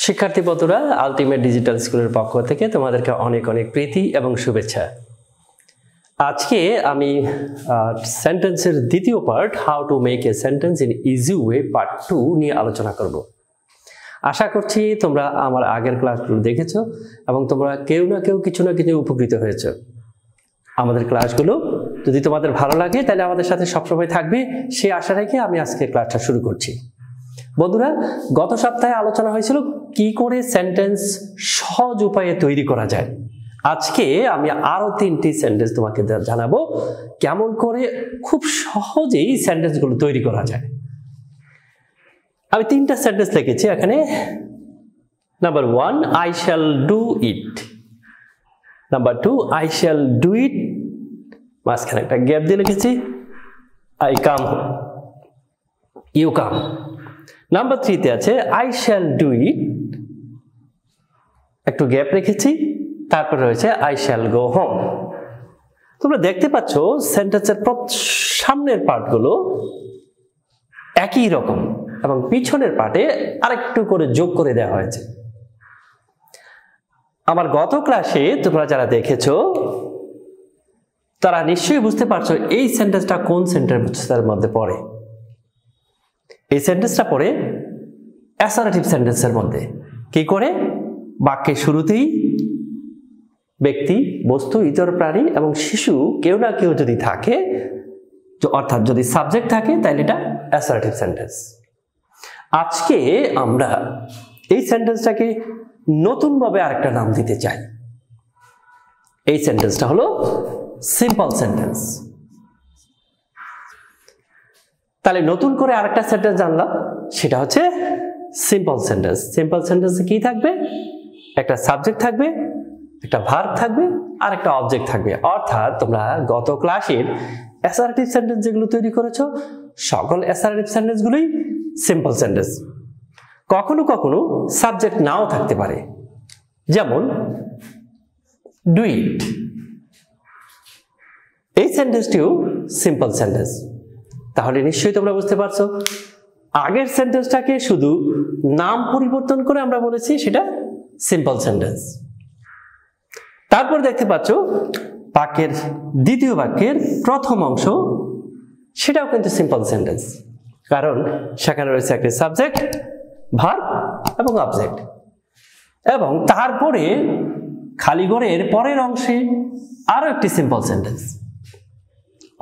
শিক্ষার্থী বন্ধুরা, ultimate digital স্কুলের পক্ষ থেকে তোমাদেরকে অনেক অনেক প্রীতি এবং শুভেচ্ছা। আজকে আমি সেন্টেন্সের দ্বিতীয় part, how to make a sentence in easy way part 2 নিয়ে আলোচনা করব। আশা করছি তোমরা আমার আগের ক্লাসগুলো দেখেছো এবং তোমরা কেউ না কেউ কিছু না কিছু উপকৃত হয়েছো। আমাদের ক্লাসগুলো যদি তোমাদের ভালো লাগে তাহলে আমাদের সাথে সবসময় থাকবে, সেই আশা রেখে আমি আজকে ক্লাসটা শুরু করছি। বন্ধুরা, গত সপ্তাহে আলোচনা হয়েছিল কি করে সেন্টেন্স সহজ উপায়ে তৈরি করা যায়। আজকে আমি আরো 3টি সেন্টেন্স তোমাকে জানাবো কেমন করে খুব সহজেই সেন্টেন্সগুলো তৈরি করা যায়। আমি 3টা সেন্টেন্স লিখেছি এখানে। Number 1, I shall do it. Number 2, I shall do it, মাঝখানে একটা গ্যাপ দিয়ে লিখেছি, I come, you come. Number 3তে আছে আই শ্যাল ডু ইট, একটু গ্যাপ রেখেছি, তারপর রয়েছে আই শ্যাল গো হোম। তোমরা দেখতে পাচ্ছ সেন্টেন্সের সামনের পার্টগুলো একই রকম এবং পিছনের পার্টে আরেকটু করে যোগ করে দেওয়া হয়েছে। আমার গত ক্লাসে তোমরা যারা দেখেছো তারা নিশ্চয়ই বুঝতে পারছো এই সেন্টেন্সটা কোন সেন্টেন্সের মধ্যে পড়ে। এই সেন্টেন্সটা পড়ে অ্যাসার্টিভ সেন্টেন্সের মধ্যে। কি করে? বাক্যের শুরুতেই ব্যক্তি, বস্তু, ইতর প্রাণী এবং শিশু কেউ না কেউ যদি থাকে, অর্থাৎ যদি সাবজেক্ট থাকে, তাহলে এটা অ্যাসার্টিভ সেন্টেন্স। আজকে আমরা এই সেন্টেন্সটাকে নতুনভাবে আরেকটা নাম দিতে চাই। এই সেন্টেন্সটা হলো সিম্পল সেন্টেন্স। তাহলে নতুন করে আরেকটা সেন্টেন্স জানলাম, সেটা হচ্ছে সিম্পল সেন্টেন্স। সিম্পল সেন্টেন্সে কি থাকবে? একটা সাবজেক্ট থাকবে, একটা ভার্ব থাকবে আর একটা অবজেক্ট থাকবে। অর্থাৎ তোমরা গত ক্লাসের অ্যাসার্টিভ সেন্টেন্স যেগুলো তৈরি করেছো, সকল অ্যাসার্টিভ সেন্টেন্সগুলোই সিম্পল সেন্টেন্স। কখনো কখনো সাবজেক্ট নাও থাকতে পারে, যেমন ডু ইট। এই সেন্টেন্সটিও সিম্পল সেন্টেন্স। তাহলে নিশ্চয়ই তোমরা বুঝতে পারছো আগের সেন্টেন্সটাকে শুধু নাম পরিবর্তন করে আমরা বলেছি সেটা সিম্পল সেন্টেন্স। তারপর দেখতে পাচ্ছ বাক্যের দ্বিতীয় বাক্যের প্রথম অংশ, সেটাও কিন্তু সিম্পল সেন্টেন্স, কারণ সেখানে রয়েছে একটি সাবজেক্ট, ভার্ব এবং অবজেক্ট। এবং তারপরে খালি ঘরের পরের অংশে আরো একটি সিম্পল সেন্টেন্স।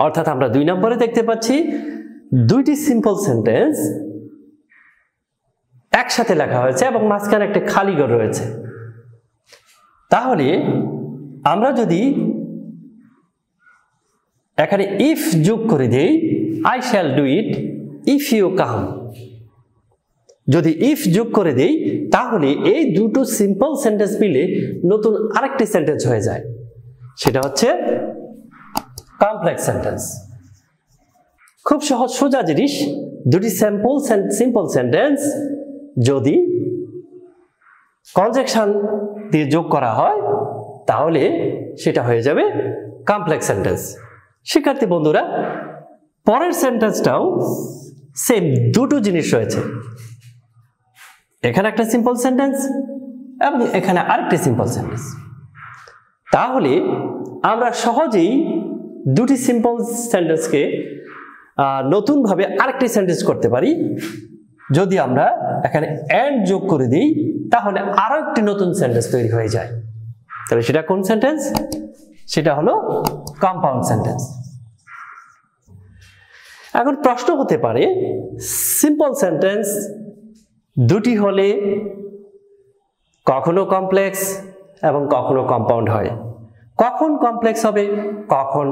অর্থাৎ আমরা 2 নম্বরে দেখতে পাচ্ছি 2টি সিম্পল সেন্টেন্স একসাথে লেখা হয়েছে এবং মাঝখানে একটা খালি ঘর রয়েছে। তাহলে আমরা যদি এখানে ইফ যোগ করে দেই, I shall do it if you come, যদি ইফ যোগ করে দেই তাহলে এই দুটো সিম্পল সেন্টেন্স মিলে নতুন আরেকটি সেন্টেন্স হয়ে যায়, সেটা হচ্ছে কমপ্লেক্স সেন্টেন্স। খুব সহজ সোজা জিনিস। 2টি সিম্পল সেন্টেন্স যদি কনজাংশন দিয়ে যোগ করা হয় তাহলে সেটা হয়ে যাবে কমপ্লেক্স সেন্টেন্স। শিক্ষার্থী বন্ধুরা, পরের সেন্টেন্সটাও সেম, দুটো জিনিস রয়েছে। এখানে একটা সিম্পল সেন্টেন্স এবং এখানে আরেকটি সিম্পল সেন্টেন্স। তাহলে আমরা সহজেই 2টি সিম্পল সেন্টেন্সকে নতুনভাবে আরেকটি সেন্টেন্স করতে পারি। যদি আমরা এখানে এন্ড যোগ করে দিই তাহলে আরো একটি নতুন সেন্টেন্স তৈরি হয়ে যায়। তাহলে সেটা কোন সেন্টেন্স? সেটা হলো কম্পাউন্ড সেন্টেন্স। এখন প্রশ্ন হতে পারে, সিম্পল সেন্টেন্স 2টি হলে কখনো কমপ্লেক্স এবং কখনো কম্পাউন্ড হয়। কখন কমপ্লেক্স হবে, কখন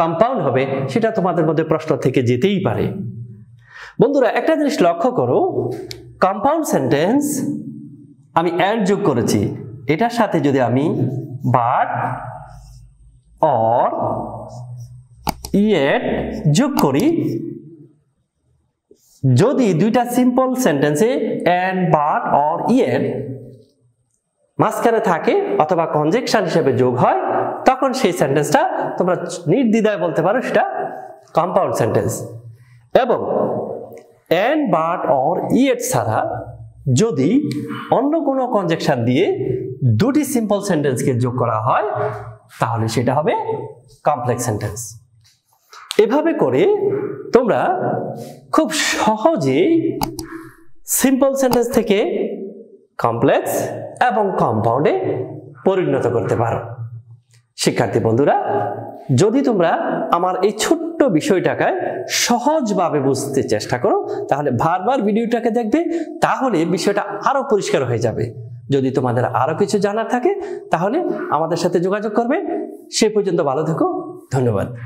কম্পাউন্ড হবে, সেটা তোমাদের মধ্যে প্রশ্ন থেকে যেতেই পারে। বন্ধুরা, একটা জিনিস লক্ষ্য করো, কম্পাউন্ড সেন্টেন্স আমি এন্ড যোগ করেছি, এটার সাথে যদি আমি বাট অর ইয়েট যোগ করি, যদি 2টা সিম্পল সেন্টেন্সে এন্ড, বাট অর ইয়েট মাঝখানে থাকে অথবা কনজাংশন হিসেবে যোগ হয়, তখন সেই সেন্টেন্সটা তোমরা নির্দ্বিধায় বলতে পারো সেটা কম্পাউন্ড সেন্টেন্স। এবং এন্ড, বাট, অর, ইয়েট ছাড়া যদি অন্য কোনো কনজাংশন দিয়ে দুটি সিম্পল সেন্টেন্সকে যোগ করা হয় তাহলে সেটা হবে কমপ্লেক্স সেন্টেন্স। এভাবে করে তোমরা খুব সহজেই সিম্পল সেন্টেন্স থেকে কমপ্লেক্স এবং কম্পাউন্ডে পরিণত করতে পারো। শিক্ষার্থী বন্ধুরা, যদি তোমরা আমার এই ছোট্ট বিষয়টাকে সহজভাবে বুঝতে চেষ্টা করো তাহলে বারবার ভিডিওটাকে দেখবে, তাহলে বিষয়টা আরো পরিষ্কার হয়ে যাবে। যদি তোমাদের আরো কিছু জানার থাকে তাহলে আমাদের সাথে যোগাযোগ করবে। সে পর্যন্ত ভালো থেকো, ধন্যবাদ।